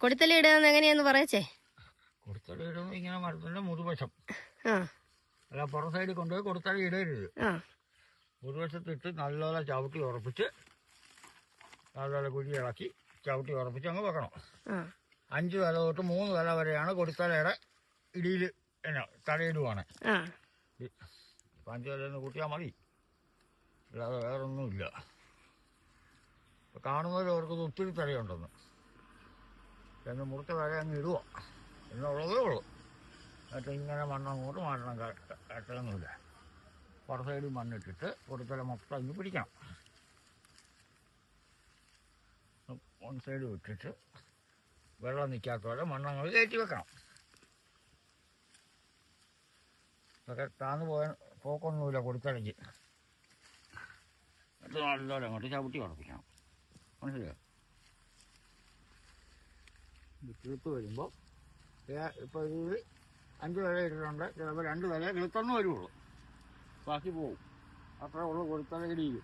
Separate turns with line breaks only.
കൊടുത്തല ഇടാന്ന് എങ്ങനെയാന്ന് പറയച്ചേ.
കൊടുത്തല ഇടുമ്പോ ഇങ്ങനെ മരത്തിന്റെ മുതുവശം അല്ല പുറം സൈഡിൽ കൊണ്ടുപോയി കൊടുത്തല ഇടരുത്. മുതുവശത്തിട്ട് നല്ലപോലെ ചവിട്ടി ഉറപ്പിച്ച് നല്ലപോലെ കുഴി ഇളക്കി ചവിട്ടി ഉറപ്പിച്ച് അങ്ങ് വെക്കണം. 5 വില തൊട്ട് 3 വില വരെയാണ് കൊടുത്തലയുടെ ഇടിയിൽ തലയിടുവാണ്. 5 വില കൂട്ടിയാൽ മതി, അല്ലാതെ വേറൊന്നുമില്ല. കാണുന്നവർ അവർക്ക് ഒത്തിരി തലയുണ്ടെന്ന് എന്ന് മുറിച്ച തല അങ്ങ് ഇടുക എന്നുള്ളതേ ഉള്ളൂ. എന്നിട്ട് ഇങ്ങനെ മണ്ണങ്ങോട്ട് മാറ്റണം, കട്ടൊന്നുമില്ല. പുറ സൈഡിൽ മണ്ണിട്ടിട്ട് കൊടുത്തല മൊത്തം അങ്ങ് പിടിക്കണം. 1 സൈഡ് വിട്ടിട്ട് വെള്ളം നിൽക്കാത്ത പോലെ മണ്ണങ്ങൾ കയറ്റി വെക്കണം. അതൊക്കെ താന്ന് പോക്കൊന്നുമില്ല കൊടുത്തലയ്ക്ക്. എന്നിട്ട് നല്ലപോലെ അങ്ങോട്ട് ചവിട്ടി ഉറപ്പിക്കണം. മനസ്സിലായോ? കിളുത്ത് വരുമ്പോൾ ഇപ്പോൾ ഇത് 5 വില ഇട്ടിട്ടുണ്ട്, ചിലപ്പോൾ 2 വില കിളുത്തൊന്നും വരുള്ളൂ, ബാക്കി പോവും. അത്രേ ഉള്ളൂ കൊടുത്തല ഇടിയിൽ.